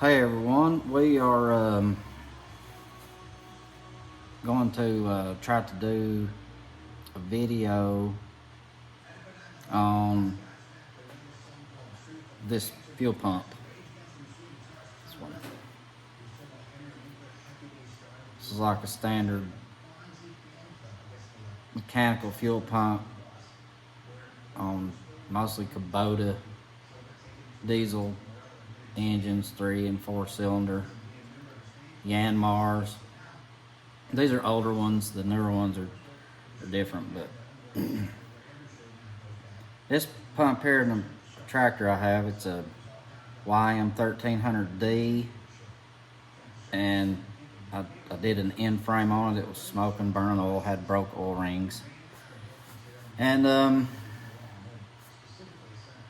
Hey everyone, we are going to try to do a video on this fuel pump. This one. This is like a standard mechanical fuel pump on mostly Kubota diesel engines, 3 and 4 cylinder, Yanmars. These are older ones. The newer ones are different, but this pump here in the tractor I have, it's a YM 1300D, and I did an end frame on it. It was smoking, burning oil, had broke oil rings, and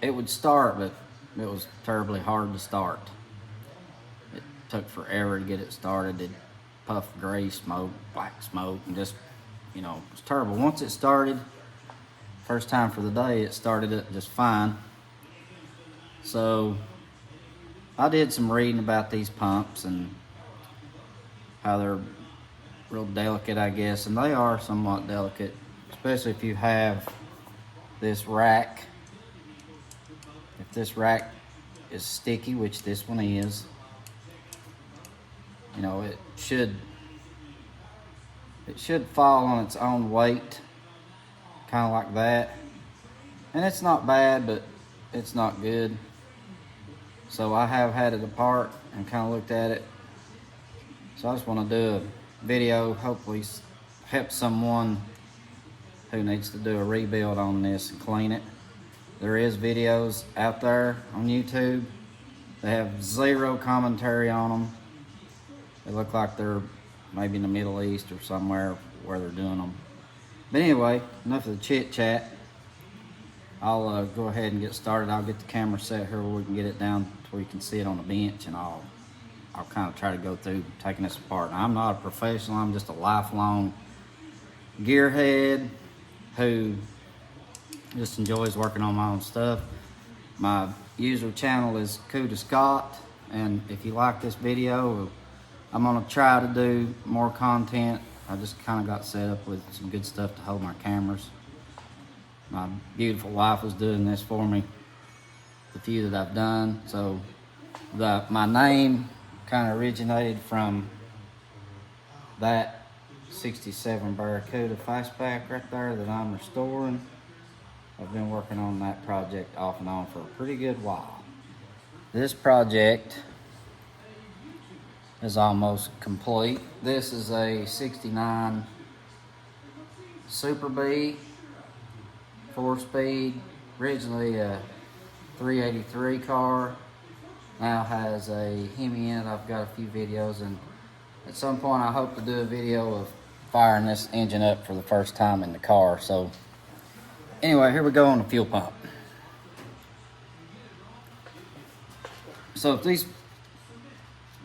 it would start, but it was terribly hard to start. It took forever to get it started. It puffed gray smoke, black smoke, and just, it was terrible. Once it started, first time for the day, it started it just fine. So I did some reading about these pumps and how they're real delicate, I guess, and they are somewhat delicate, especially if you have this rack. If this rack is sticky, which this one is, it should fall on its own weight, kind of like that. And it's not bad, but it's not good. So I have had it apart and kind of looked at it. So I just want to do a video, hopefully help someone who needs to do a rebuild on this and clean it. There is videos out there on YouTube. They have zero commentary on them. They look like they're maybe in the Middle East or somewhere where they're doing them. But anyway, enough of the chit chat. I'll go ahead and get started. I'll get the camera set here where we can get it down to where you can see it on the bench, and I'll kind of try to go through taking this apart. Now, I'm not a professional. I'm just a lifelong gearhead who just enjoys working on my own stuff. My usual channel is Kuda Scott, and if you like this video, I'm gonna try to do more content. I just kind of got set up with some good stuff to hold my cameras. My beautiful wife was doing this for me, the few that I've done. So my name kind of originated from that 67 Barracuda fastback right there that I'm restoring. I've been working on that project off and on for a pretty good while. This project is almost complete. This is a 69 Super B, 4-speed, originally a 383 car, now has a Hemi in it. I've got a few videos, and at some point I hope to do a video of firing this engine up for the first time in the car. So anyway, here we go on the fuel pump. So if these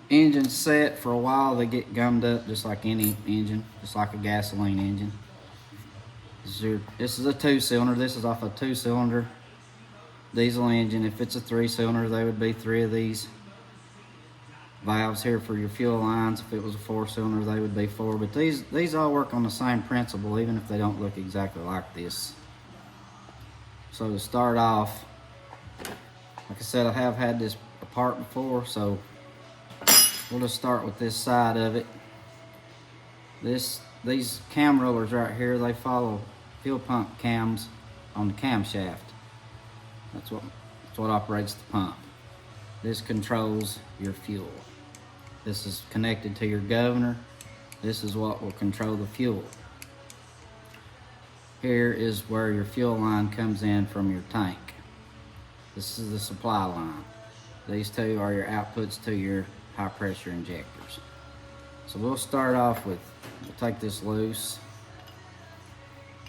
engines set for a while, they get gummed up just like any engine, just like a gasoline engine. This is a 2-cylinder. This is off a 2-cylinder diesel engine. If it's a 3-cylinder, there would be 3 of these valves here for your fuel lines. If it was a 4-cylinder, they would be 4. But these all work on the same principle, even if they don't look exactly like this. So to start off, like I said, I have had this apart before, so we'll just start with this side of it. These cam rollers right here, they follow fuel pump cams on the camshaft. That's what operates the pump. This controls your fuel. This is connected to your governor. This is what will control the fuel. Here is where your fuel line comes in from your tank. This is the supply line. These two are your outputs to your high pressure injectors. So we'll start off with, we'll take this loose,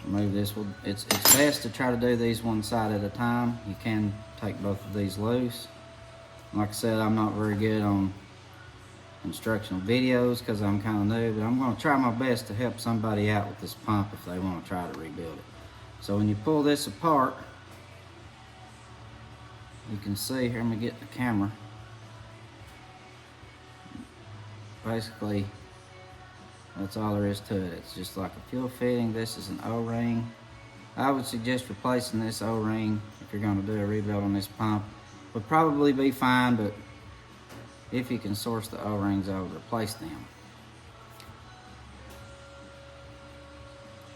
remove this. It's best to try to do these one side at a time. You can take both of these loose. Like I said, I'm not very good on instructional videos because I'm kind of new, but I'm going to try my best to help somebody out with this pump if they want to try to rebuild it. So when you pull this apart, you can see here, let me get the camera. basically, that's all there is to it. It's just like a fuel fitting. This is an O-ring. I would suggest replacing this O-ring if you're going to do a rebuild on this pump. Would probably be fine, but if you can source the O-rings, I would replace them.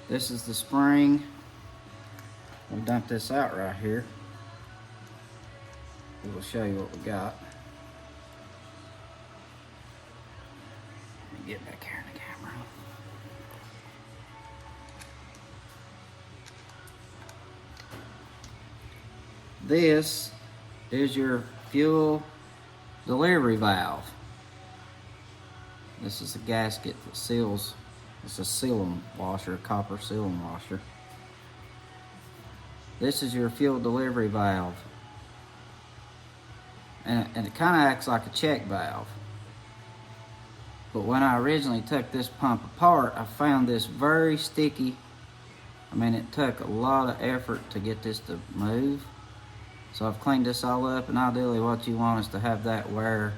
This is the spring. We'll dump this out right here. We'll show you what we got. Let me get back here in the camera. This is your fuel delivery valve. This is a gasket that seals. It's a sealing washer, a copper sealing washer. This is your fuel delivery valve. And it kind of acts like a check valve. But when I originally took this pump apart, I found this very sticky. I mean, it took a lot of effort to get this to move. So I've cleaned this all up, and ideally what you want is to have that where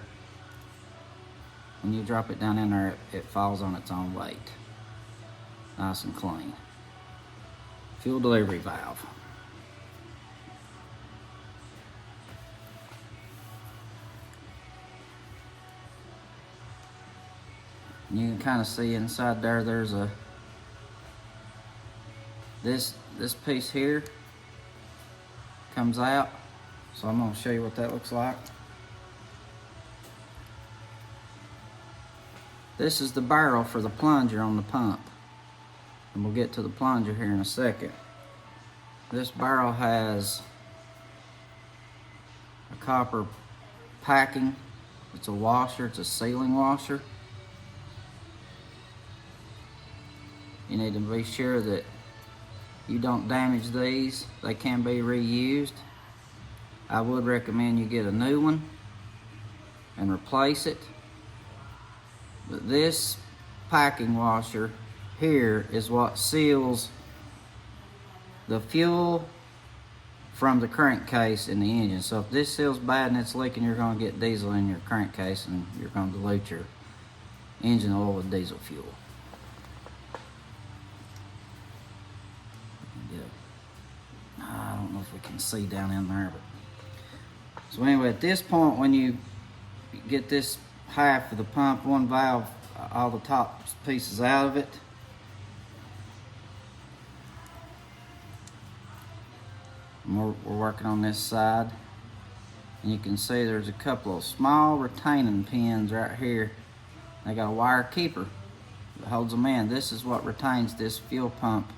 when you drop it down in there, it falls on its own weight. Nice and clean. Fuel delivery valve. You can kind of see inside there, there's a this piece here comes out, so I'm going to show you what that looks like. This is the barrel for the plunger on the pump, and we'll get to the plunger here in a second. This barrel has a copper packing. It's a washer, it's a sealing washer. You need to be sure that you don't damage these. They can be reused. I would recommend you get a new one and replace it. But this packing washer here is what seals the fuel from the crankcase in the engine. So if this seals bad and it's leaking, you're going to get diesel in your crankcase, and you're going to dilute your engine oil with diesel fuel. I don't know if we can see down in there, but so anyway, at this point, when you get this half of the pump, one valve, all the top pieces out of it, and we're working on this side, and you can see there's a couple of small retaining pins right here. They got a wire keeper that holds them in. This is what retains this fuel pump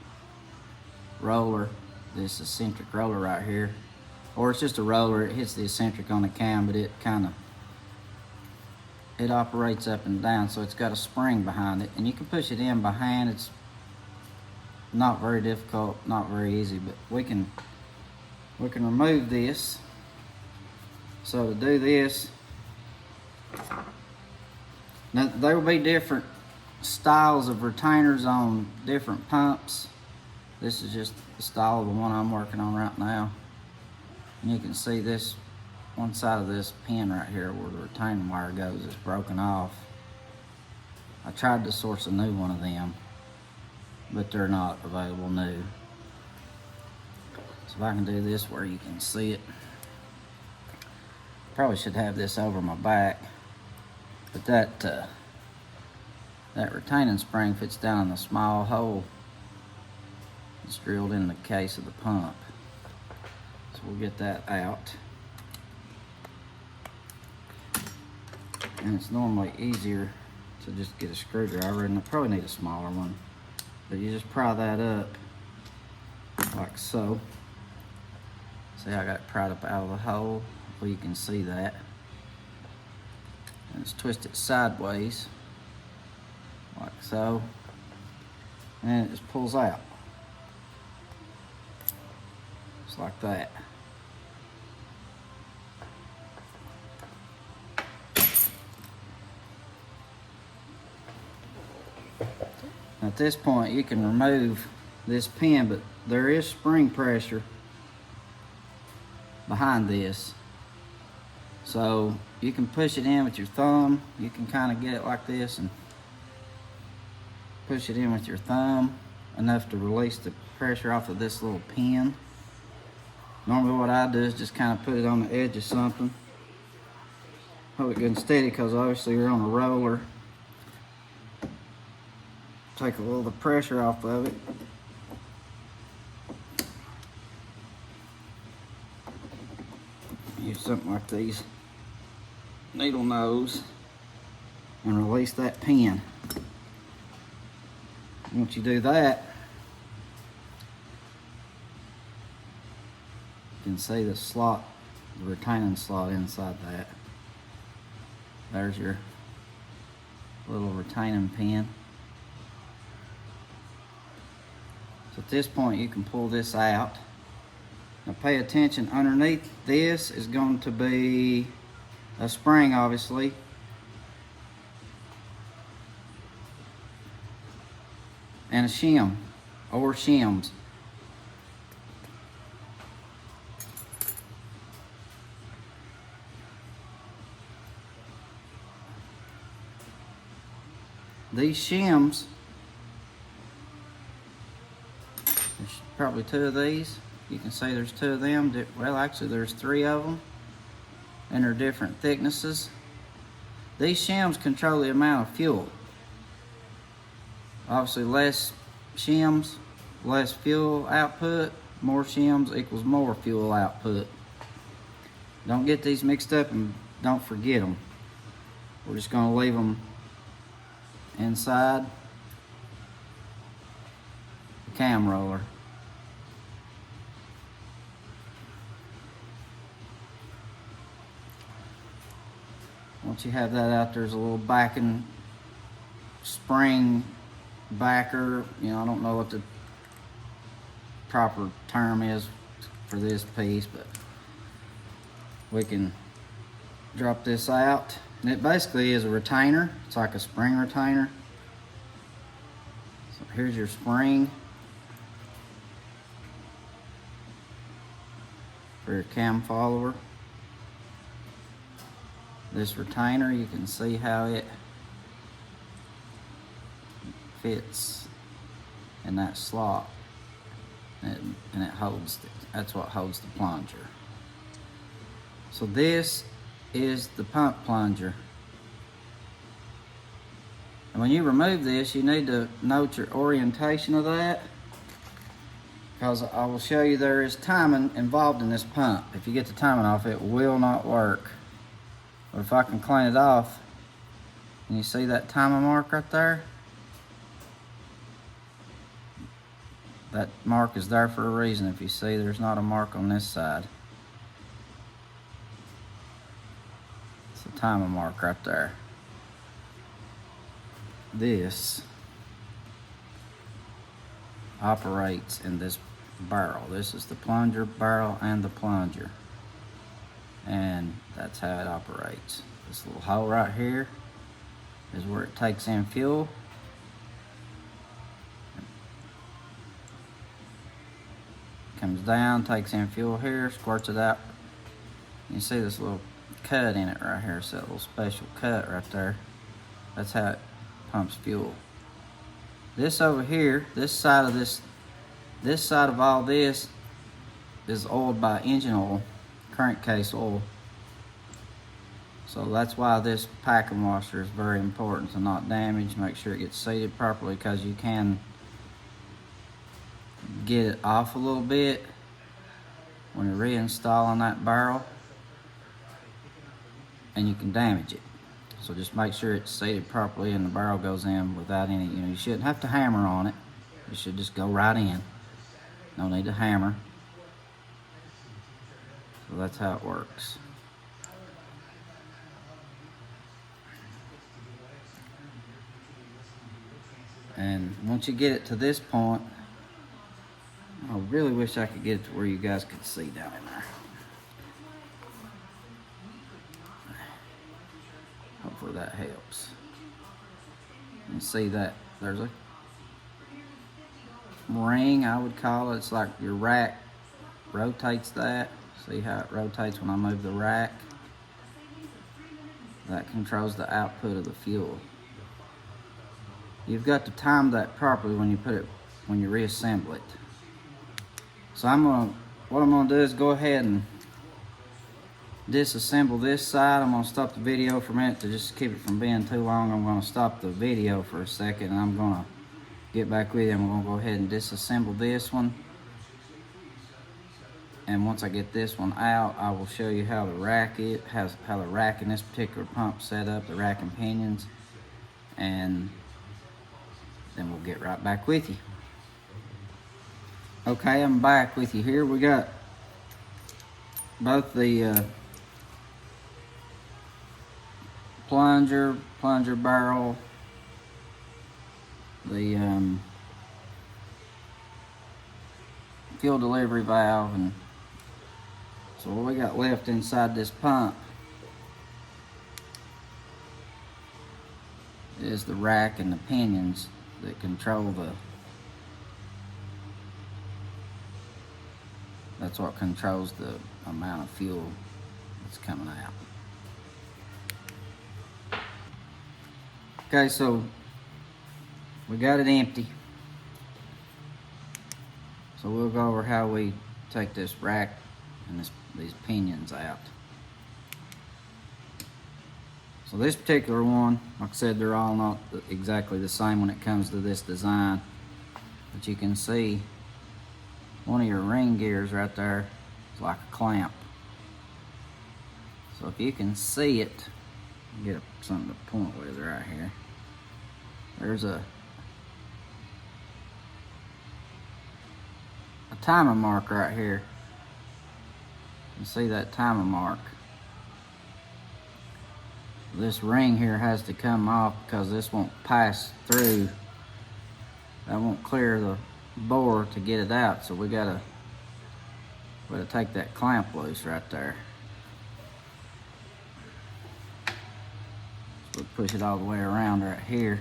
roller, this eccentric roller right here, or it's just a roller. It hits the eccentric on the cam, but it operates up and down, so it's got a spring behind it, and you can push it in by hand. It's not very difficult, not very easy, but we can remove this. So to do this, now there will be different styles of retainers on different pumps. This is just the style of the one I'm working on right now. And you can see this one side of this pin right here where the retaining wire goes is broken off. I tried to source a new one of them, but they're not available new. So if I can do this where you can see it. Probably should have this over my back, but that retaining spring fits down in a small hole. It's drilled in the case of the pump. So we'll get that out. And it's normally easier to just get a screwdriver, and I probably need a smaller one. But you just pry that up like so. See how I got it pried up out of the hole? Well, you can see that. And it's twisted sideways like so. And then it just pulls out. Like that. At this point, you can remove this pin, but there is spring pressure behind this. So you can push it in with your thumb. You can kind of get it like this and push it in with your thumb enough to release the pressure off of this little pin. Normally what I do is just kind of put it on the edge of something. Hold it good and steady, because obviously you're on a roller. Take a little of the pressure off of it. Use something like these needle nose and release that pin. Once you do that, you can see the slot, the retaining slot inside that. There's your little retaining pin. So at this point you can pull this out. Now pay attention, underneath this is going to be a spring, obviously. And a shim or shims. These shims, there's probably two of these. You can see there's two of them. Well, actually there's three of them, and they're different thicknesses. These shims control the amount of fuel. Obviously less shims, less fuel output. More shims equals more fuel output. Don't get these mixed up and don't forget them. We're just going to leave them inside the cam roller. Once you have that out, there's a little backing spring backer. You know, I don't know what the proper term is for this piece, but we can drop this out. And it basically is a retainer. It's like a spring retainer. So here's your spring for your cam follower. This retainer, you can see how it fits in that slot, and it holds that's what holds the plunger. So this is the pump plunger, and when you remove this, you need to note your orientation of that, because I will show you there is timing involved in this pump. If you get the timing off, it will not work. But if I can clean it off, and you see that timing mark right there? That mark is there for a reason. If you see, there's not a mark on this side. It's a timing mark right there. This operates in this barrel. This is the plunger barrel and the plunger. And that's how it operates. This little hole right here is where it takes in fuel. Comes down, takes in fuel here, squirts it out. You see this little cut in it right here. It's that little special cut right there. That's how it pumps fuel. This over here, this side of all this is oiled by engine oil, crankcase oil. So that's why this packing washer is very important to not damage. Make sure it gets seated properly, because you can get it off a little bit when you're reinstalling that barrel, and you can damage it. So just make sure it's seated properly and the barrel goes in without any, you shouldn't have to hammer on it. It should just go right in. No need to hammer. So that's how it works. And once you get it to this point, I really wish I could get it to where you guys could see down in there. Hopefully that helps. You see that there's a ring, I would call it. It's like your rack rotates that. See how it rotates when I move the rack? That controls the output of the fuel. You've got to time that properly when you reassemble it. So what I'm gonna do is go ahead and disassemble this side. I'm gonna stop the video for a minute to just keep it from being too long. I'm gonna stop the video for a second and I'm gonna get back with you. I'm gonna go ahead and disassemble this one. And once I get this one out, I will show you how the rack in this particular pump set up, the rack and pinions, and then we'll get right back with you. Okay, I'm back with you here. We got both the plunger barrel, the fuel delivery valve, and so what we got left inside this pump is the rack and the pinions that control that's what controls the amount of fuel that's coming out. Okay, so we got it empty. So we'll go over how we take this rack and these pinions out. So this particular one, like I said, they're all not exactly the same when it comes to this design. But you can see one of your ring gears right there is like a clamp. So if you can see it, get something to point with right here. There's a timer mark right here. You see that timer mark? This ring here has to come off because this won't pass through. That won't clear the bore to get it out. So we gotta take that clamp loose right there. So we'll push it all the way around right here.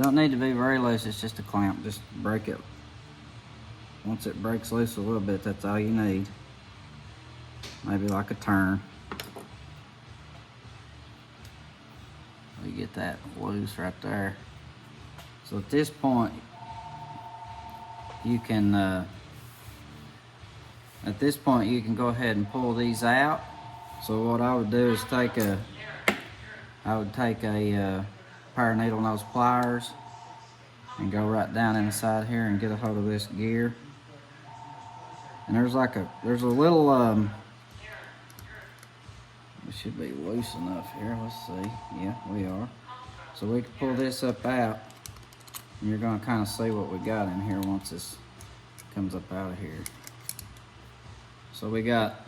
Don't need to be very loose, it's just a clamp. Just break it. Once it breaks loose a little bit, that's all you need. Maybe like a turn. You get that loose right there. So at this point, you can go ahead and pull these out. So what I would do is take a pair of needle nose pliers and go right down inside here and get a hold of this gear. And there's a little it should be loose enough here. Let's see. Yeah, we are. So we can pull this up out, and you're going to kind of see what we got in here once this comes up out of here. So we got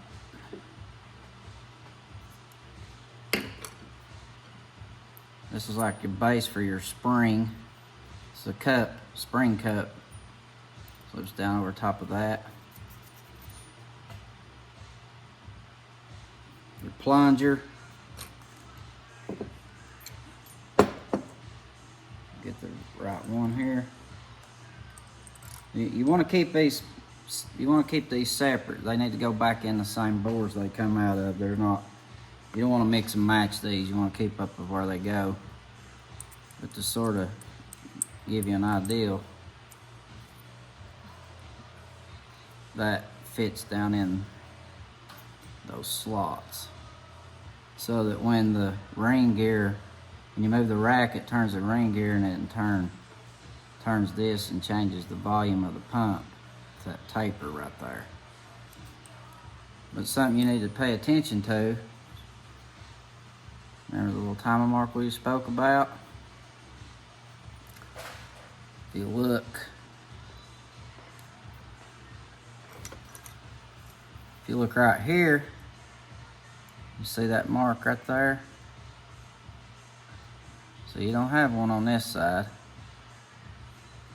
this is like your base for your spring. It's a cup, spring cup. So it's down over top of that. Your plunger. Get the right one here. You want to keep these. You want to keep these separate. They need to go back in the same bores they come out of. They're not. You don't want to mix and match these. You want to keep up with where they go. But to sort of give you an idea, that fits down in those slots, so that when the ring gear, when you move the rack, it turns the ring gear, and it in turn turns this and changes the volume of the pump. It's that taper right there. But something you need to pay attention to. Remember the little timer mark we spoke about? If you look right here, you see that mark right there? So you don't have one on this side,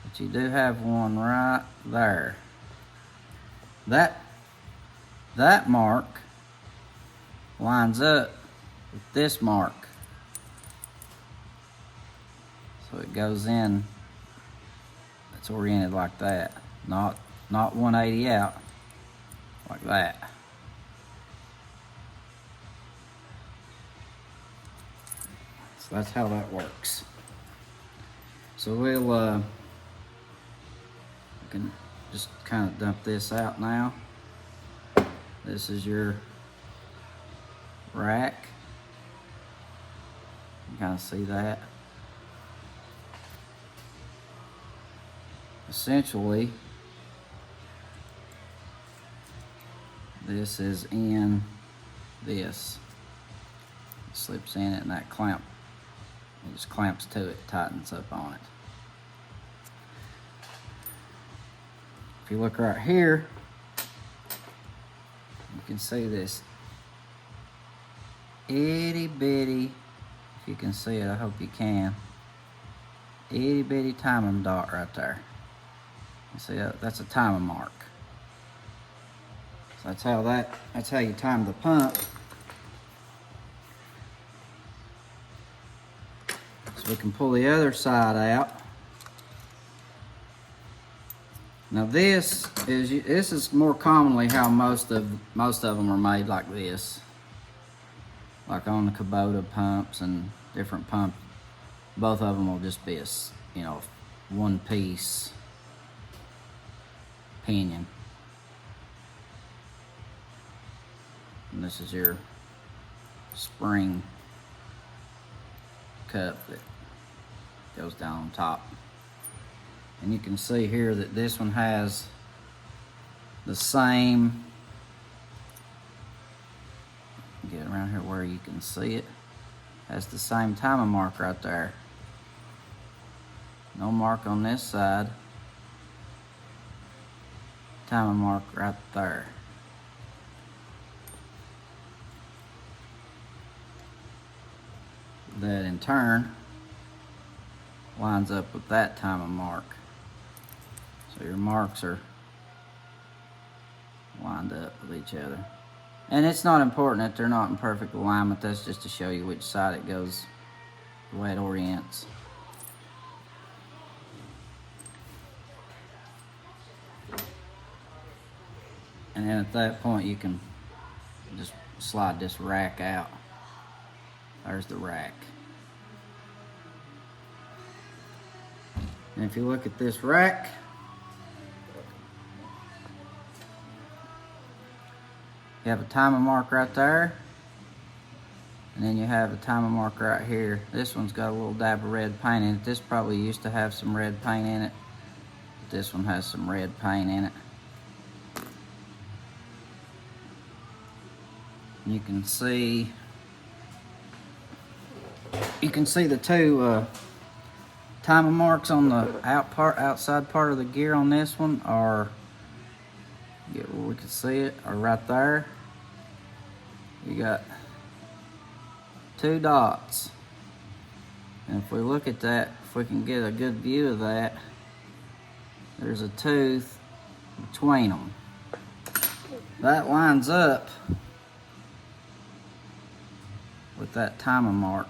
but you do have one right there. That mark lines up with this mark. So it goes in, it's oriented like that, not 180 out, like that. So that's how that works. So we can just kind of dump this out now. This is your rack. You kind of see that. Essentially, this is in this. It slips in it, and that clamp, it just clamps to it, tightens up on it. If you look right here, you can see this itty bitty, if you can see it, I hope you can, itty bitty timing dot right there. You see that's a timing mark. So that's how you time the pump. So we can pull the other side out. Now this is more commonly how most of them are made, like this. Like on the Kubota pumps and different pumps, both of them will just be a one piece pinion. And this is your spring cup that goes down on top. And you can see here that this one has the same, get around here where you can see it, has the same timing mark right there. No mark on this side. Timing mark right there. That in turn lines up with that timing mark. So your marks are lined up with each other. And it's not important that they're not in perfect alignment. That's just to show you which side it goes, the way it orients. And then at that point you can just slide this rack out. There's the rack. And if you look at this rack, you have a timing mark right there, and then you have a timing mark right here. This one's got a little dab of red paint in it. This probably used to have some red paint in it. This one has some red paint in it. You can see the two timing marks on the outside part of the gear on this one are, get where we can see it, are right there. You got two dots. And if we look at that, if we can get a good view of that, there's a tooth between them. That lines up with that timing mark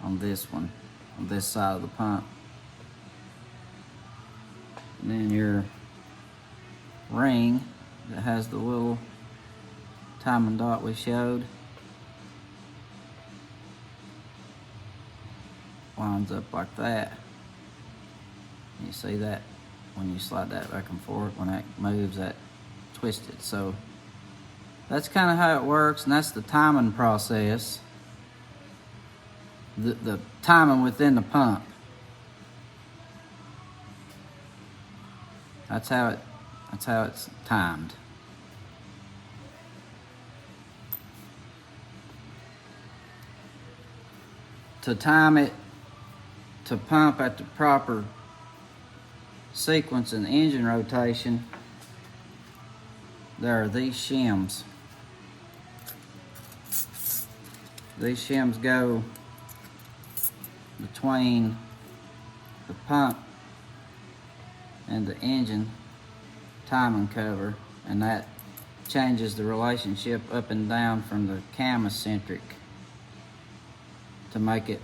on this one, on this side of the pump. And then your ring that has the little timing dot we showed lines up like that. You see that when you slide that back and forth, when that moves, that twisted. So that's kind of how it works, and that's the timing process. The timing within the pump. That's how it's timed. To time it to pump at the proper sequence and engine rotation, there are these shims. These shims go between the pump and the engine timing cover, and that changes the relationship up and down from the cam eccentric to make it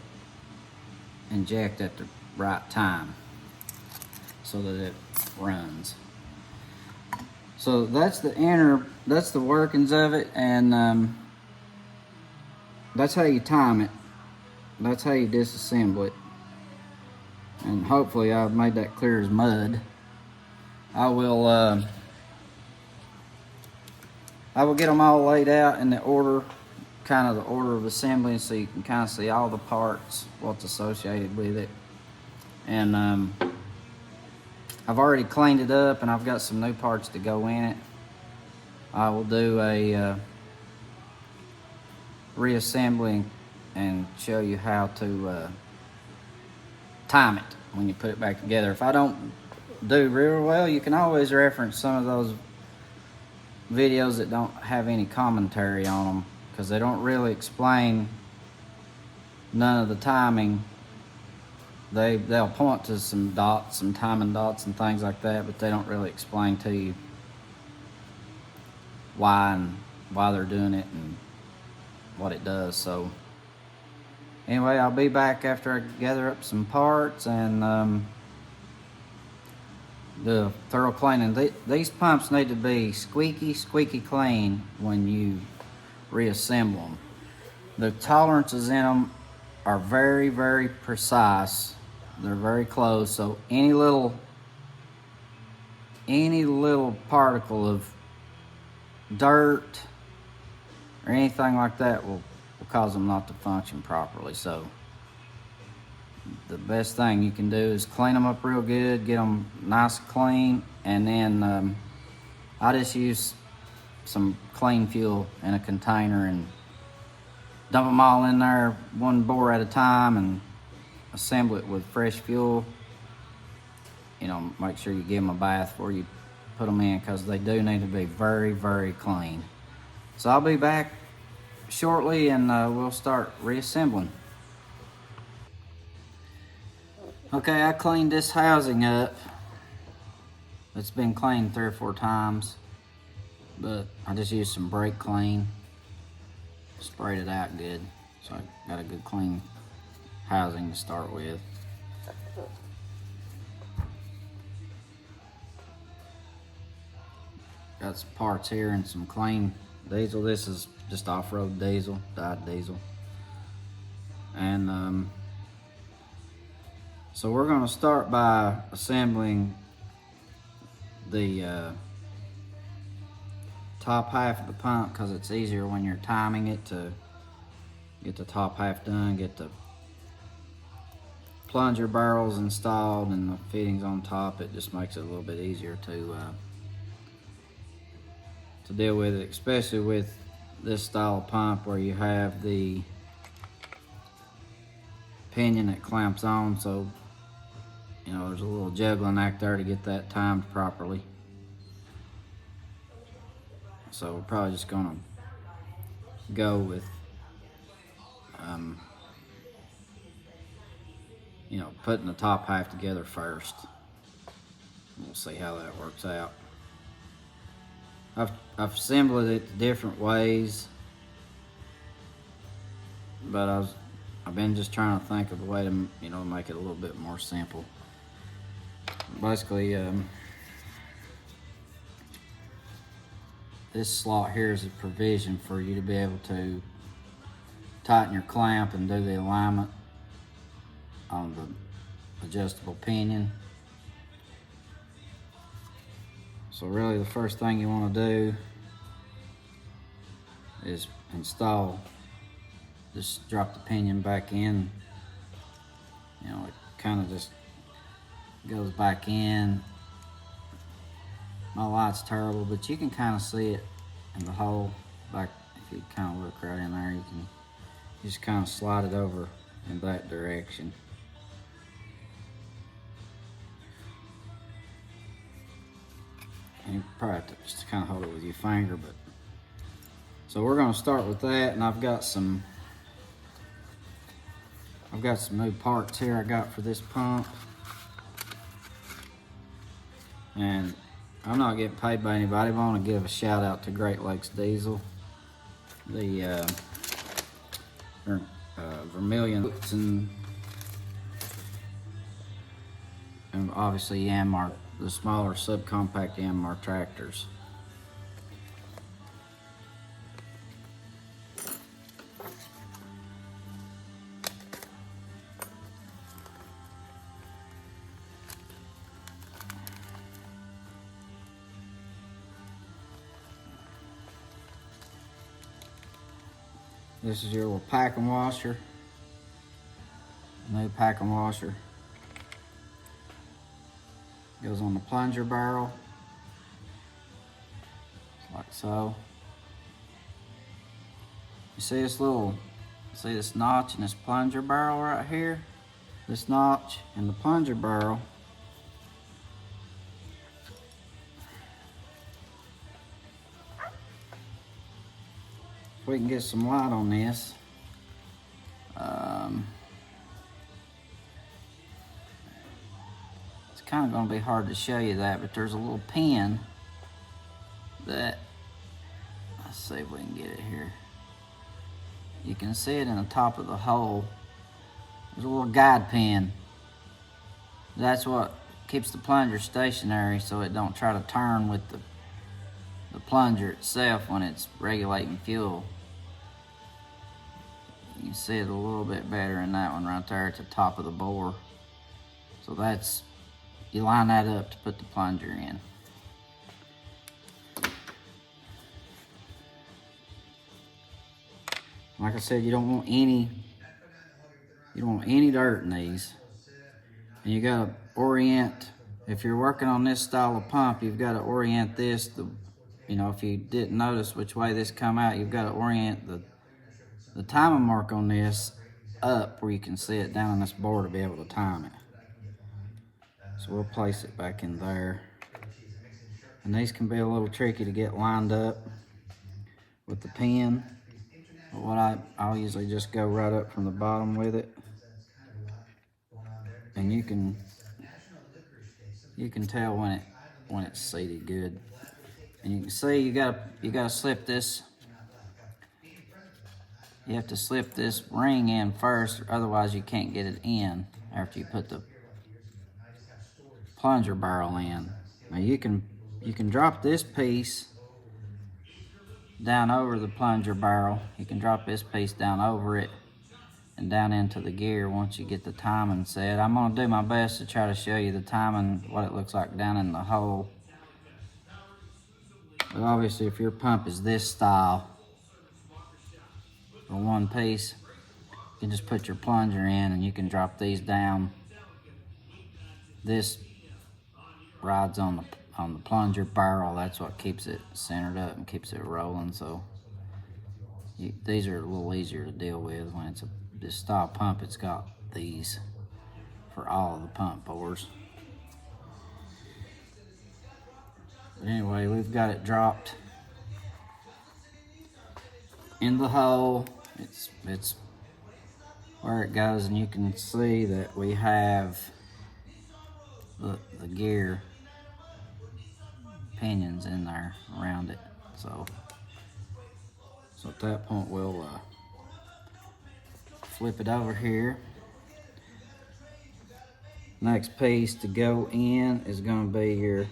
inject at the right time so that it runs. So that's the workings of it, and that's how you time it. That's how you disassemble it. And hopefully I've made that clear as mud. I will get them all laid out in the order, kind of the order of assembly, so you can kind of see all the parts, what's associated with it. And I've already cleaned it up, and I've got some new parts to go in it. I will do a reassembly and show you how to time it when you put it back together. If I don't do real well, you can always reference some of those videos that don't have any commentary on them, because they don't really explain none of the timing. They'll point to some dots, some timing dots and things like that, but they don't really explain to you why they're doing it and what it does. So anyway, I'll be back after I gather up some parts and do a thorough cleaning. These pumps need to be squeaky clean when you reassemble them. The tolerances in them are very, very precise. They're very close, so any little particle of dirt or anything like that will cause them not to function properly. So the best thing you can do is clean them up real good, get them nice and clean, and then I just use some clean fuel in a container and dump them all in there one bore at a time and assemble it with fresh fuel. You know, make sure you give them a bath before you put them in, because they do need to be very, very clean. So I'll be back shortly and we'll start reassembling. Okay, I cleaned this housing up. It's been cleaned 3 or 4 times, but I just used some brake clean, sprayed it out good, so I got a good clean housing to start with. Got some parts here and some clean diesel. This is just off-road diesel, dyed diesel. And so we're going to start by assembling the top half of the pump, because it's easier when you're timing it to get the top half done, get the plunger barrels installed and the fittings on top. It just makes it a little bit easier to deal with it, especially with this style of pump where you have the pinion that clamps on. So, you know, there's a little juggling act there to get that timed properly. So we're probably just gonna go with you know, putting the top half together first. We'll see how that works out. I've assembled it different ways, but I've been just trying to think of a way to, you know, make it a little bit more simple. Basically, this slot here is a provision for you to be able to tighten your clamp and do the alignment on the adjustable pinion. So really the first thing you want to do is install, just drop the pinion back in. You know, it kind of just goes back in. My light's terrible, but you can kind of see it in the hole back. If you kind of look right in there, you can just kind of slide it over in that direction. You probably have to just kind of hold it with your finger, but so we're going to start with that. And I've got some new parts here I got for this pump, and I'm not getting paid by anybody, but I want to give a shout out to Great Lakes Diesel. The Vermilion and obviously Yanmar, the smaller subcompact Yanmar tractors. This is your little packing washer. New packing washer. Goes on the plunger barrel. Like so. You see this notch in this plunger barrel right here? This notch in the plunger barrel if we can get some light on this. It's kind of going to be hard to show you that, but there's a little pin that, let's see if we can get it here. You can see it in the top of the hole. There's a little guide pin. That's what keeps the plunger stationary so it don't try to turn with the plunger itself when it's regulating fuel. You can see it a little bit better in that one right there at the top of the bore. So that's, you line that up to put the plunger in. Like I said, you don't want any dirt in these. And you gotta orient, if you're working on this style of pump, you've got to orient this, if you didn't notice which way this come out, you've got to orient the timing mark on this up where you can see it down on this board to be able to time it. So we'll place it back in there. And these can be a little tricky to get lined up with the pin. But I'll usually just go right up from the bottom with it. And you can tell when it's seated good. And you can see you gotta slip this. You have to slip this ring in first, otherwise you can't get it in after you put the plunger barrel in. Now you can drop this piece down over the plunger barrel. You can drop this piece down over it and down into the gear once you get the timing set. I'm gonna do my best to try to show you the timing, what it looks like down in the hole. But obviously if your pump is this style, for one piece, you can just put your plunger in and you can drop these down. This rides on the plunger barrel. That's what keeps it centered up and keeps it rolling. So these are a little easier to deal with when it's this style pump. It's got these for all of the pump bores. But anyway, we've got it dropped in the hole. It's where it goes, and you can see that we have the gear pinions in there around it. So at that point we'll flip it over here. Next piece to go in is going to be your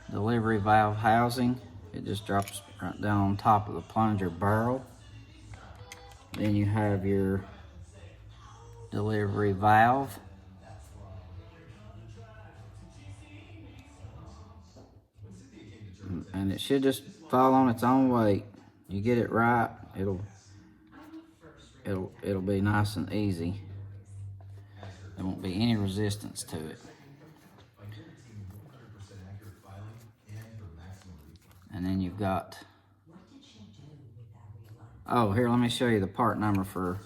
delivery valve housing. It just drops right down on top of the plunger barrel. Then you have your delivery valve. And it should just fall on its own weight. You get it right, it'll be nice and easy. There won't be any resistance to it. And then you've got, oh, here, let me show you the part number for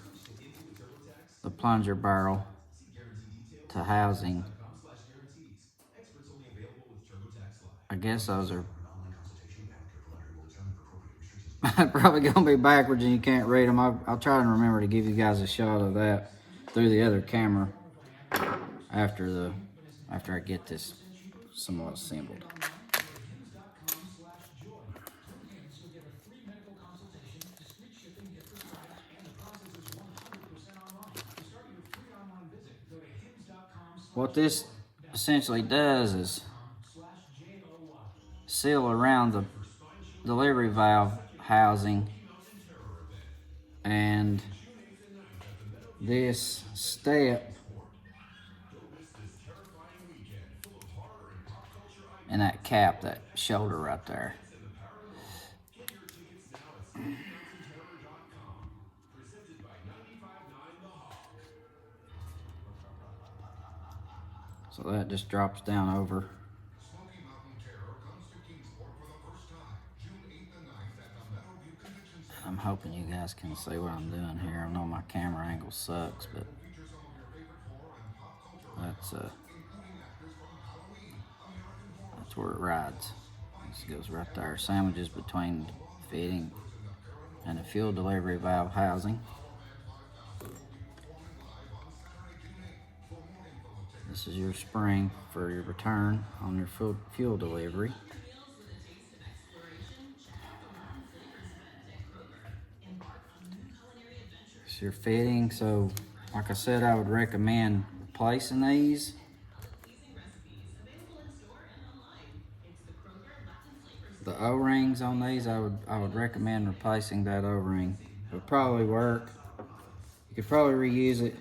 the plunger barrel to housing. I guess those are probably gonna be backwards and you can't read them. I'll try and remember to give you guys a shot of that through the other camera after I get this somewhat assembled. What this essentially does is seal around the delivery valve housing, and this step and that cap, that shoulder right there, So that just drops down over. I'm hoping you guys can see what I'm doing here. I know my camera angle sucks, but that's where it rides. This goes right there. Sandwiches between fitting and the fuel delivery valve housing. This is your spring for your return on your fuel delivery. It's your fitting, so like I said, I would recommend replacing these. The O-rings on these, I would recommend replacing that O-ring. It would probably work. You could probably reuse it,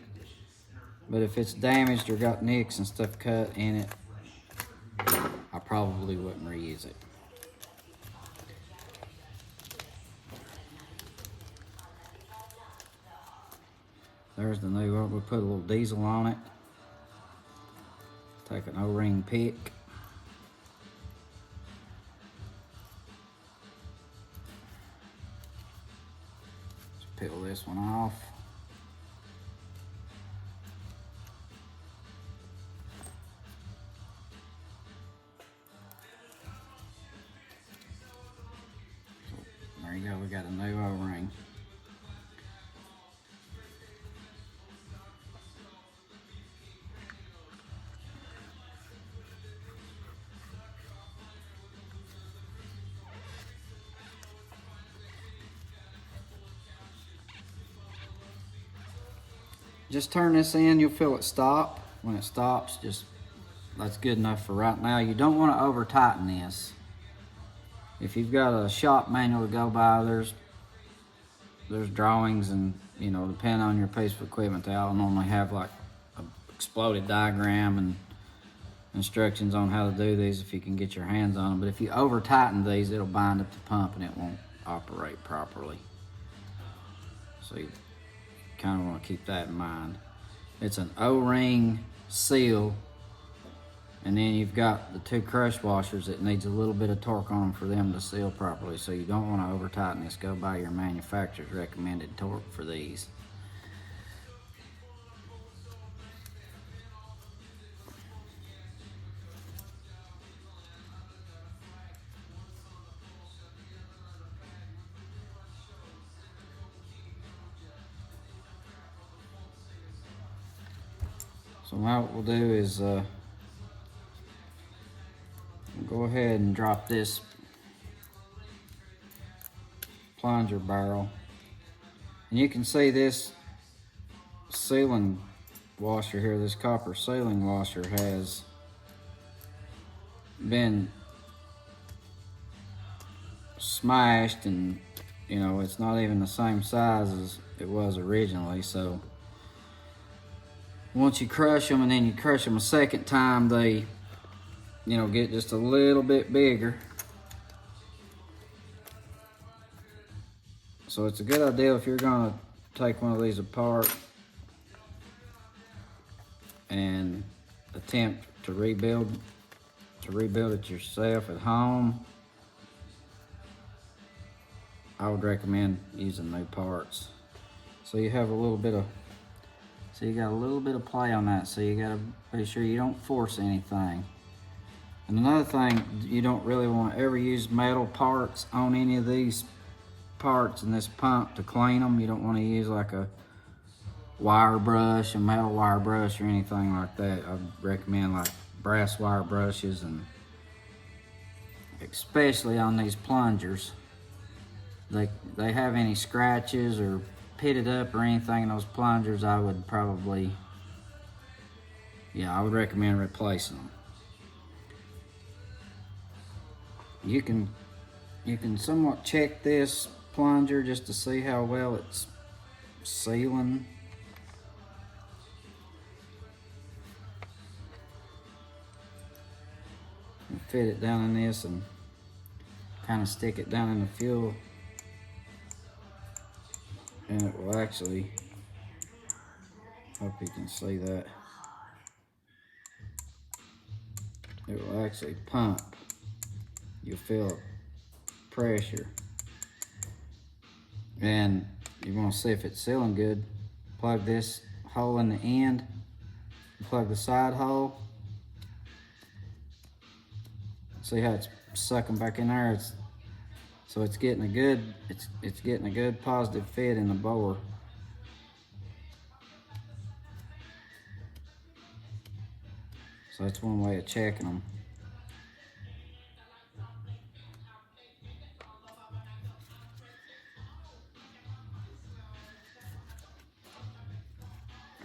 but if it's damaged or got nicks and stuff cut in it, I probably wouldn't reuse it. There's the new one. We'll put a little diesel on it. Take an O-ring pick. Just peel this one off. So there you go, we got a new O-ring. Just turn this in, you'll feel it stop. When it stops, that's good enough for right now. You don't want to over tighten this. If you've got a shop manual to go by, there's drawings, and depending on your piece of equipment, they'll normally have like a exploded diagram and instructions on how to do these if you can get your hands on them. But if you over tighten these, it'll bind up the pump and it won't operate properly. So you kind of want to keep that in mind. It's an O-ring seal, and then you've got the two crush washers that needs a little bit of torque on them for them to seal properly. So you don't want to over tighten this. Go by your manufacturer's recommended torque for these. So now what we'll do is we'll go ahead and drop this plunger barrel. And you can see this sealing washer here, this copper sealing washer has been smashed, and it's not even the same size as it was originally. So once you crush them and then you crush them a second time, they get just a little bit bigger. So it's a good idea if you're gonna take one of these apart and attempt to rebuild it yourself at home. I would recommend using new parts. So you have a little bit of you got a little bit of play on that, so you gotta be sure you don't force anything. And another thing, you don't really want to ever use metal parts on any of these parts in this pump to clean them. You don't want to use like a wire brush, a metal wire brush, or anything like that. I'd recommend like brass wire brushes, and especially on these plungers. They have any scratches or pitted up or anything in those plungers, I would recommend replacing them. You can somewhat check this plunger just to see how well it's sealing. And fit it down in this and kind of stick it down in the fuel, and it will actually, hope you can see that. it will actually pump. You'll feel pressure. And you want to see if it's sealing good. Plug this hole in the end, plug the side hole. See how it's sucking back in there? So it's getting a good, it's getting a good positive fit in the bore. So that's one way of checking them.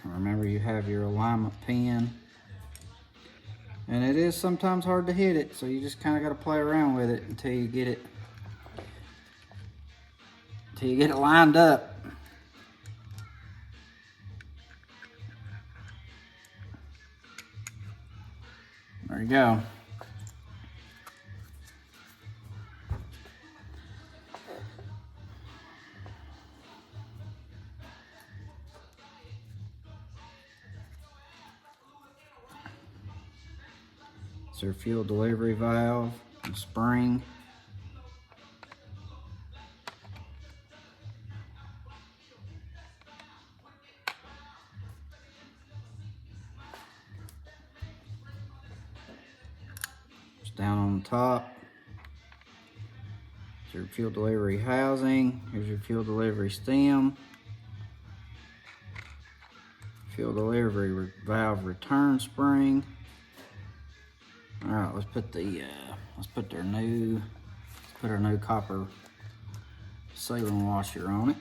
Remember, you have your alignment pin. And it is sometimes hard to hit it, so you just kind of got to play around with it until you get it lined up. There you go. It's your fuel delivery valve and spring. It's down on the top. It's your fuel delivery housing. Here's your fuel delivery stem. Fuel delivery valve return spring. All right, let's put our new copper sealing washer on it.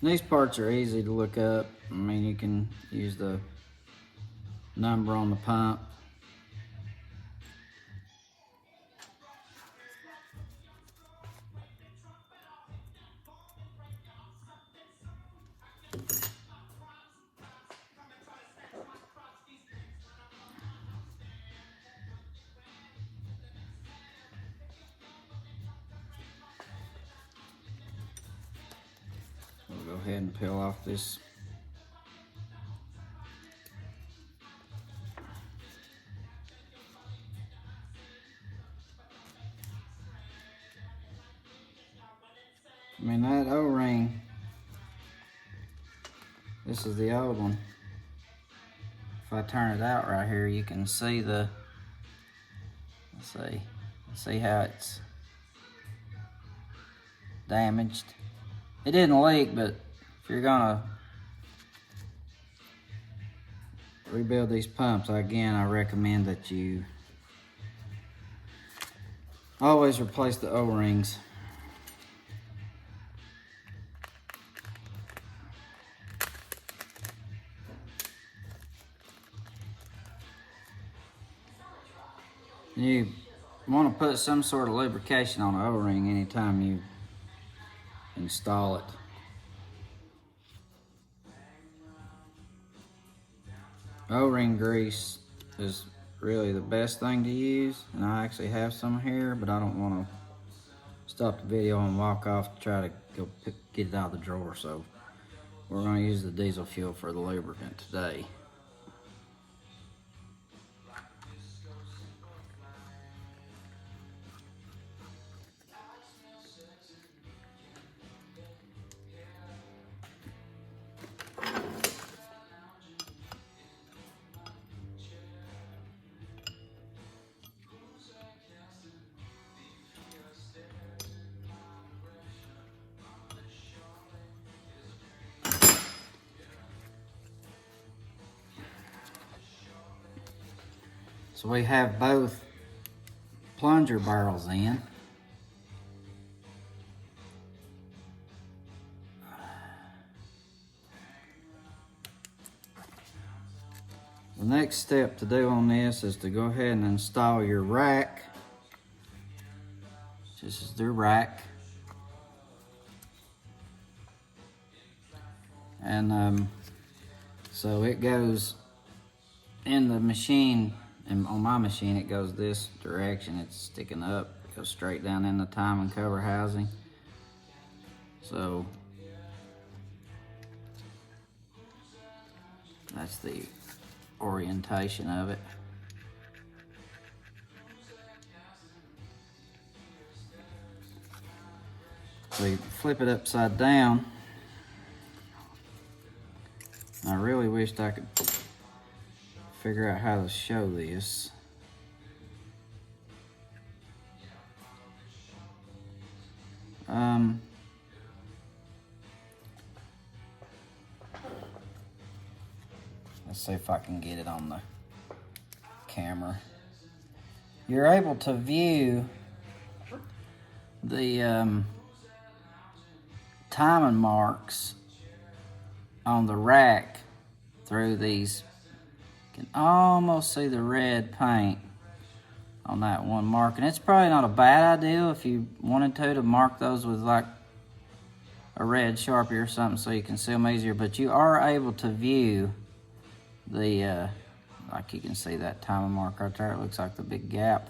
These parts are easy to look up. I mean, you can use the number on the pump. We'll go ahead and peel off this. I mean, that O-ring, this is the old one. If I turn it out right here, you can see let's see how it's damaged. It didn't leak, but if you're gonna rebuild these pumps, again, I recommend that you always replace the O-rings. You want to put some sort of lubrication on the O-ring anytime you install it. O-ring grease is really the best thing to use, and I actually have some here, but I don't want to stop the video and walk off to try to go get it out of the drawer, so we're going to use the diesel fuel for the lubricant today. So we have both plunger barrels in. The next step to do on this is to go ahead and install your rack. This is the rack. And so it goes in the machine, and on my machine it goes this direction. It's sticking up, it goes straight down in the timing cover housing. So That's the orientation of it. So you flip it upside down. I really wished I could figure out how to show this. Let's see if I can get it on the camera. You're able to view the timing marks on the rack through these. You can almost see the red paint on that one mark, and it's probably not a bad idea if you wanted to mark those with like a red Sharpie or something so you can see them easier, but you are able to view the like you can see that timing mark right there. It looks like the big gap.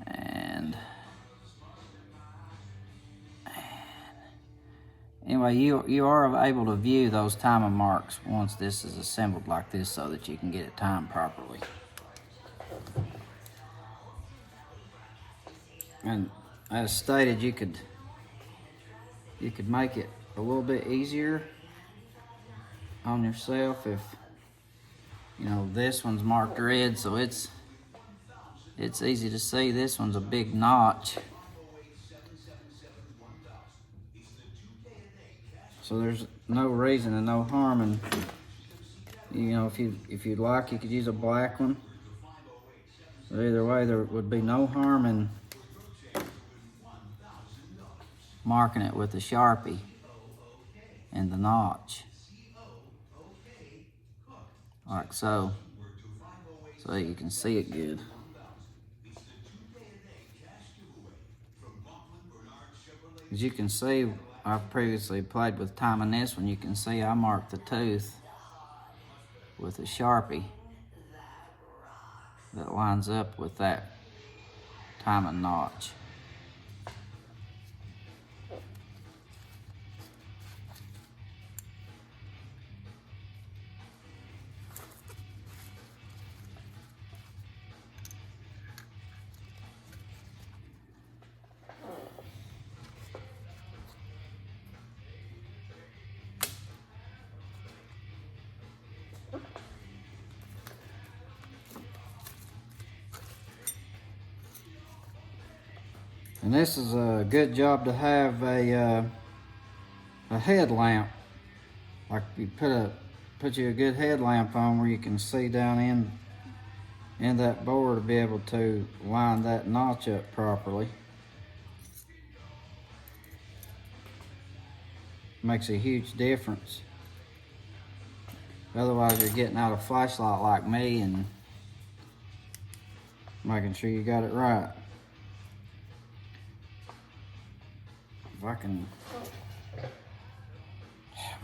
And anyway, you are able to view those timing marks once this is assembled like this so that you can get it timed properly. And as stated, you could make it a little bit easier on yourself if, you know, this one's marked red, so it's easy to see. This one's a big notch. So there's no reason and no harm in, you know, if you'd like, you could use a black one. But either way, there would be no harm in marking it with a Sharpie and the notch, like so you can see it good. As you can see, I've previously played with timing this one. You can see I marked the tooth with a Sharpie that lines up with that timing notch. And this is a good job to have a headlamp. Like you put you a good headlamp on where you can see down in that board to be able to line that notch up properly. Makes a huge difference. Otherwise you're getting out a flashlight like me and making sure you got it right. If I can,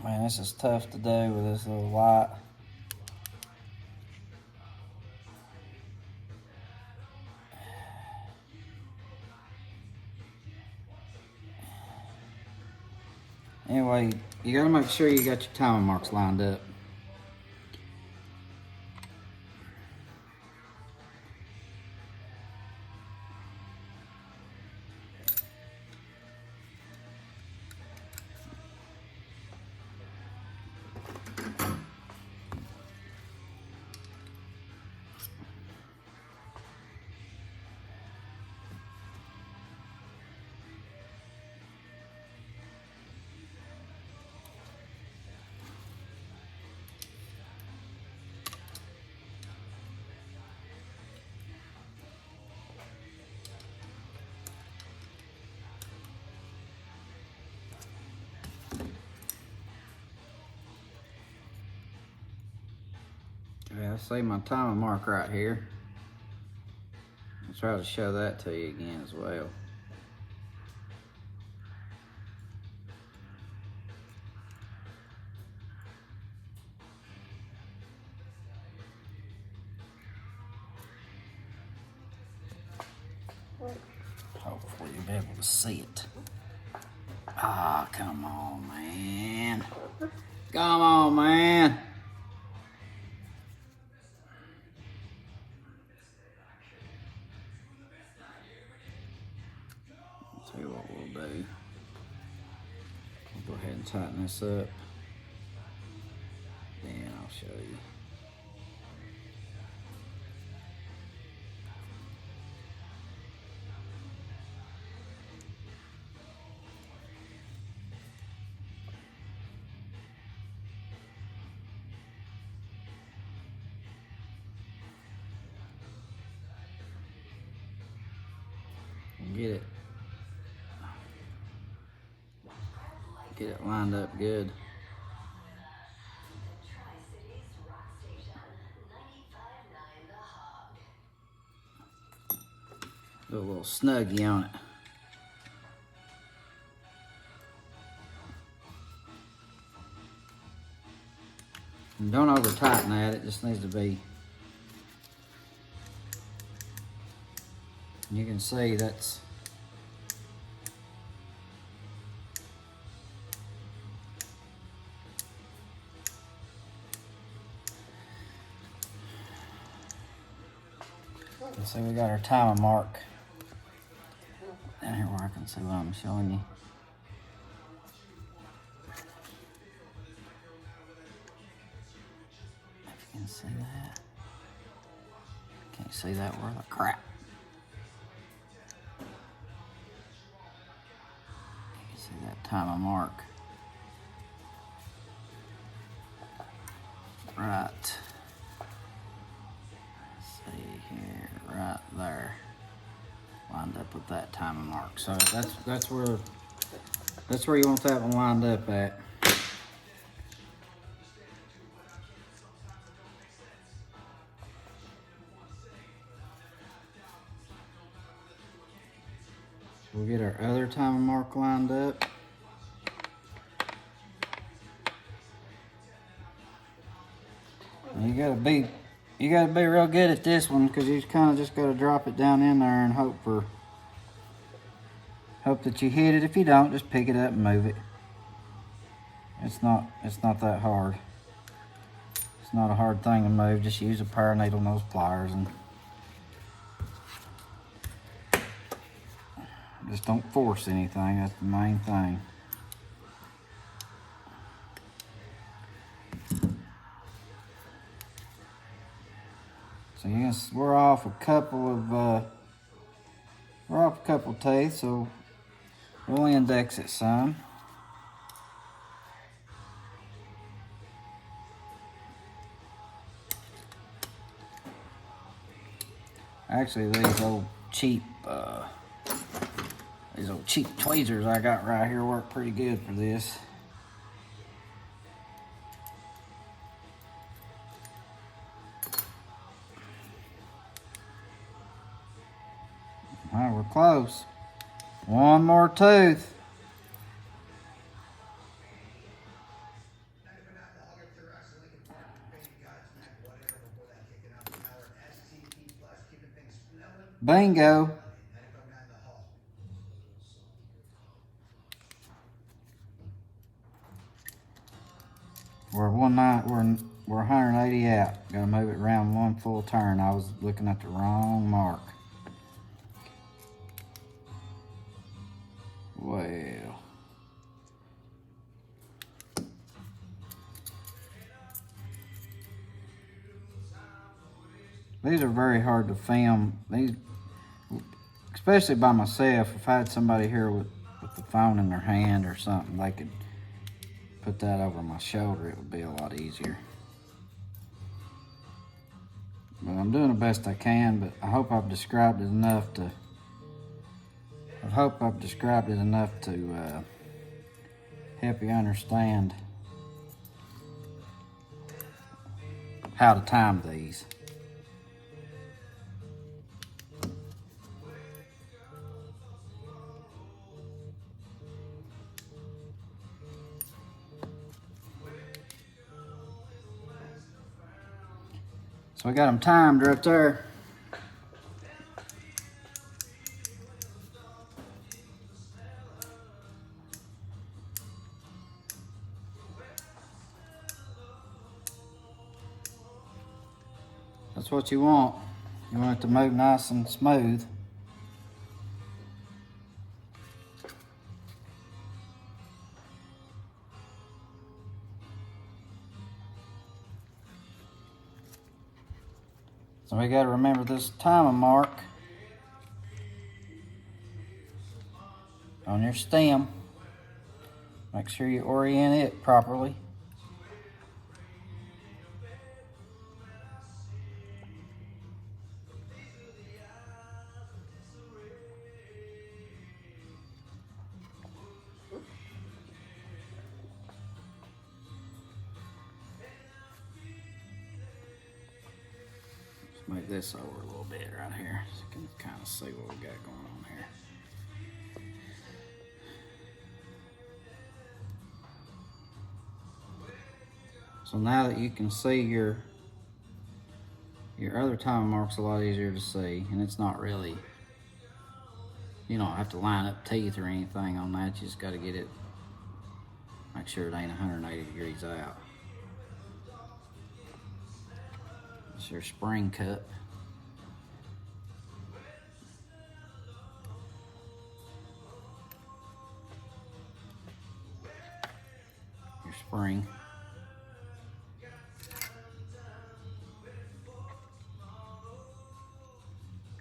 man, this is tough to do with this little light. Anyway, you gotta make sure you got your timing marks lined up. Yeah, I see my timing mark right here. I'll try to show that to you again as well. Hopefully you'll be able to see it. Ah, come on, man. Come on, man. tighten this up. Then I'll show you. Get it lined up good. Do a little snuggie on it. And don't over tighten that, it just needs to be. You can see that's see we got our timer mark down here where I can see what I'm showing you. If you can see that. Can't see that worth of crap. You can see that timer mark. Right. Right there, lined up with that timer mark. So that's where you want that one lined up at. We'll get our other timer mark lined up. And you gotta be real good at this one, because you kind of just gotta drop it down in there and hope that you hit it. If you don't, just pick it up and move it. It's not that hard. It's not a hard thing to move. Just use a pair of needle nose pliers and just don't force anything. That's the main thing. So yes, we're off a couple of teeth, so we'll index it some. Actually, these old cheap tweezers I got right here work pretty good for this. All right, we're close. One more tooth. Bingo. We're 180 out. Gotta move it around one full turn. I was looking at the wrong mark. Well. These are very hard to film. These, especially by myself. If I had somebody here with the phone in their hand or something, they could put that over my shoulder. It would be a lot easier. But I'm doing the best I can, but I hope I've described it enough to help you understand how to time these. So we got them timed right there. That's what you want. You want it to move nice and smooth. So we got to remember this timing mark on your stem. Make sure you orient it properly. Let's make this over a little bit right here so you can kind of see what we got going on here. So now that you can see your other timing mark's a lot easier to see, and it's not really, you don't have to line up teeth or anything on that. You just got to get it, make sure it ain't 180 degrees out. It's your spring cup. Your spring.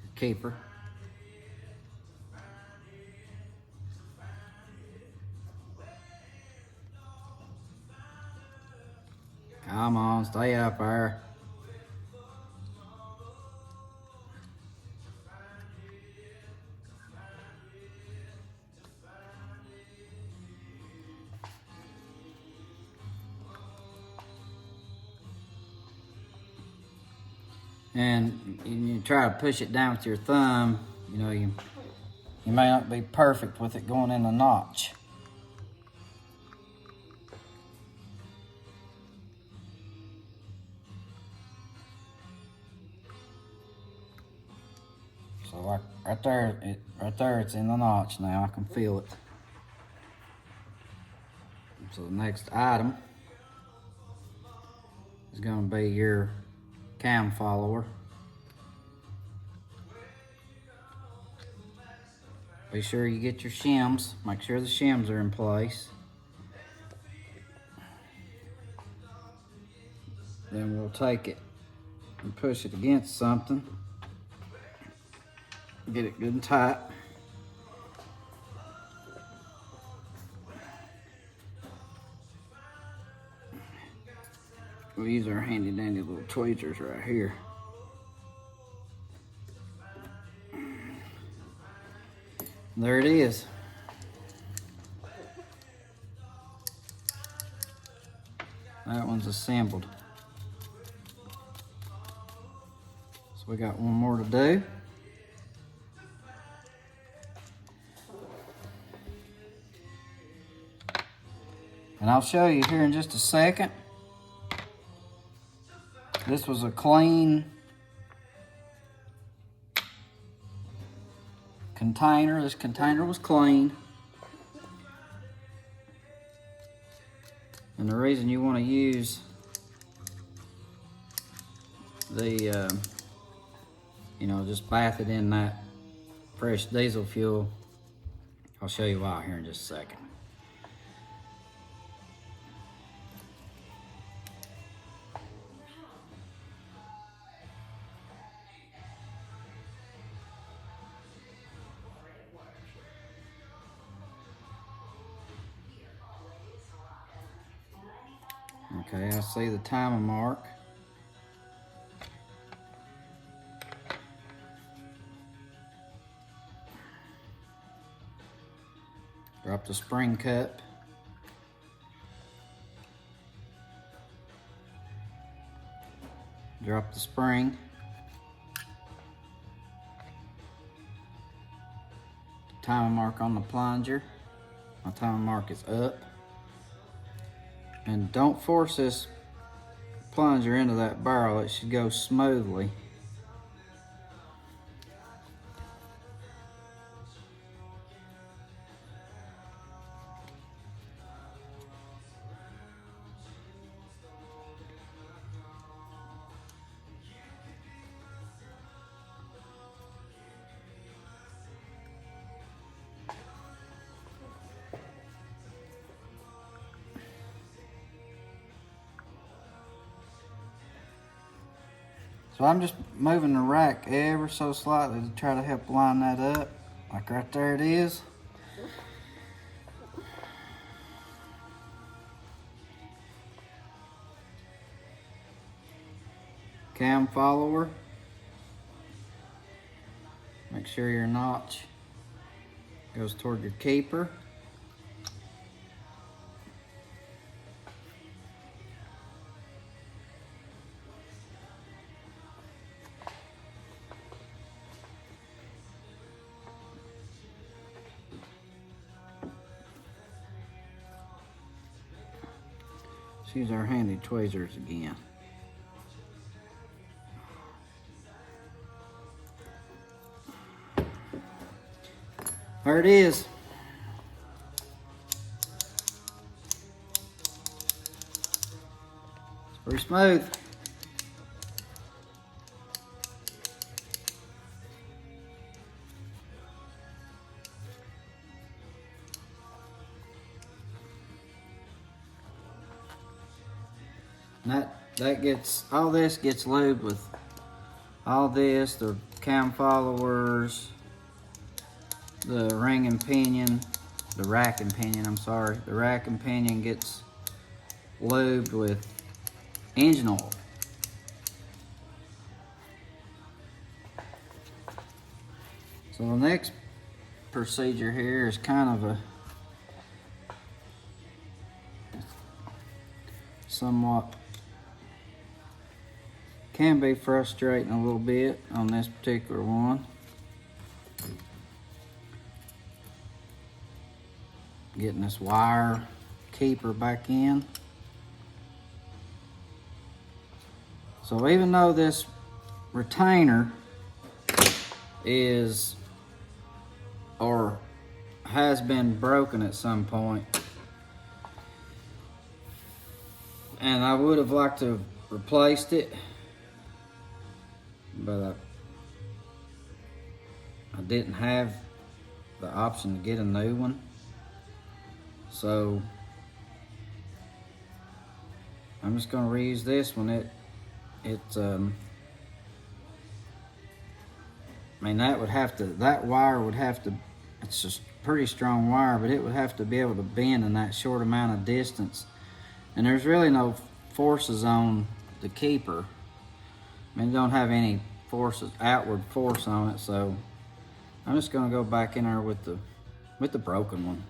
Your keeper. Come on, stay up there. And you try to push it down with your thumb, you know, you may not be perfect with it going in the notch. So like right there, it's in the notch now. I can feel it. So the next item is going to be your cam follower. Be sure you get your shims. Make sure the shims are in place. Then we'll take it and push it against something. Get it good and tight. We'll use our handy dandy little tweezers right here. There it is. That one's assembled. So we got one more to do. And I'll show you here in just a second. This was a clean container. This container was clean. And the reason you want to use the, you know, just bath it in that fresh diesel fuel. I'll show you why here in just a second. Okay, I see the timer mark. Drop the spring cup. Drop the spring. Timer mark on the plunger. My timer mark is up. And don't force this plunger into that barrel. It should go smoothly. So I'm just moving the rack ever so slightly to try to help line that up. Like right there it is. Cam follower. Make sure your notch goes toward your keeper. Let's use our handy tweezers again. There it is. It's pretty smooth. And that gets, all this gets lubed with all this, the cam followers, the ring and pinion, the rack and pinion, I'm sorry. The rack and pinion gets lubed with engine oil. So the next procedure here is kind of a somewhat, can be frustrating a little bit on this particular one. Getting this wire keeper back in. So even though this retainer is or has been broken at some point, and I would have liked to have replaced it, but I didn't have the option to get a new one. So I'm just gonna reuse this one. I mean, that wire would have to, it's just pretty strong wire, but it would have to be able to bend in that short amount of distance. And there's really no forces on the keeper. I mean, it don't have any forces, outward force on it, so I'm just gonna go back in there with the broken one.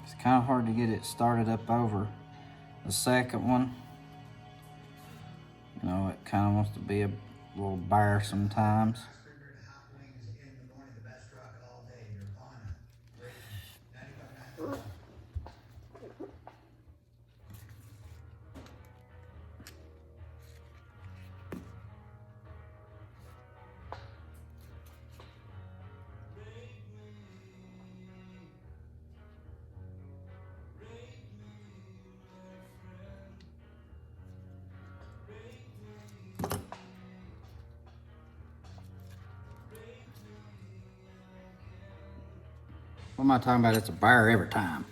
It's kind of hard to get it started up over the second one. You know, it kind of wants to be a little bare sometimes. What am I talking about? It's a bare every time.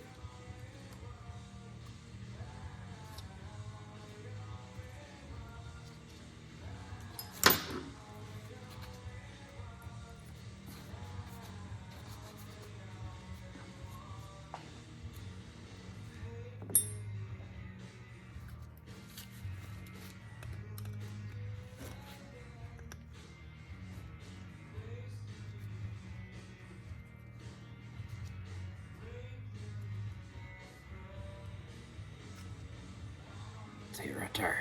See it right there.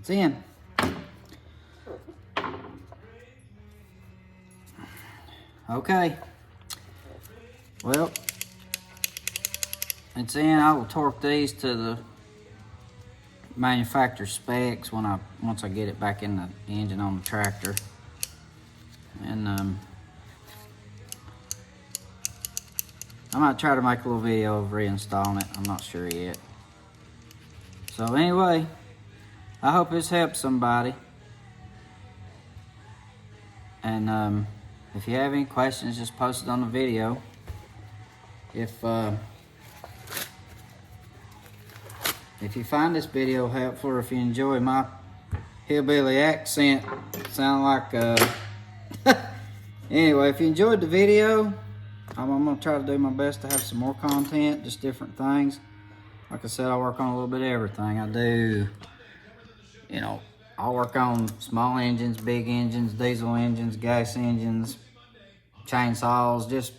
It's in. Okay. Well, it's in. I will torque these to the manufacturer specs once I get it back in the engine on the tractor. And I might try to make a little video of reinstalling it. I'm not sure yet. So anyway, I hope this helps somebody. And if you have any questions, just post it on the video. If you find this video helpful, or if you enjoy my hillbilly accent, sound like anyway, if you enjoyed the video, I'm gonna try to do my best to have some more content, just different things. Like I said, I work on a little bit of everything. I do, you know, I work on small engines, big engines, diesel engines, gas engines, chainsaws, just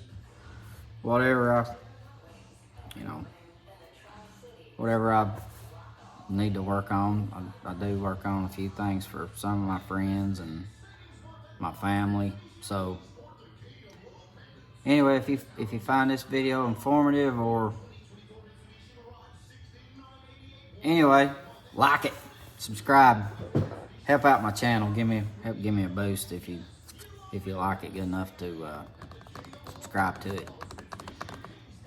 whatever whatever I need to work on. I do work on a few things for some of my friends and my family. So anyway, if you find this video informative, or anyway, like it, subscribe, help out my channel, help give me a boost if you like it good enough to subscribe to it.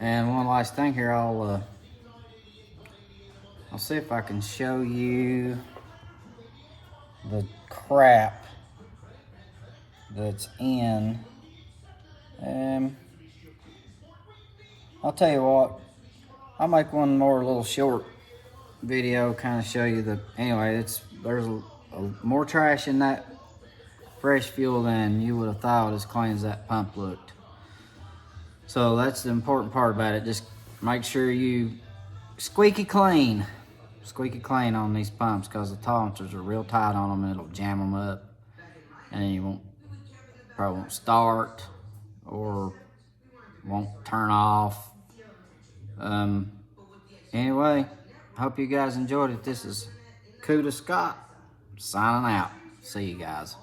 And one last thing here, I'll see if I can show you the crap that's in. I'll tell you what, I'll make one more little short video, kind of show you anyway, there's more trash in that fresh fuel than you would have thought, as clean as that pump looked. So that's the important part about it. Just make sure you squeaky clean on these pumps, because the tolerancers are real tight on them and it'll jam them up, and then you probably won't start or won't turn off. Anyway, hope you guys enjoyed it. This is Cuda Scott signing out. See you guys.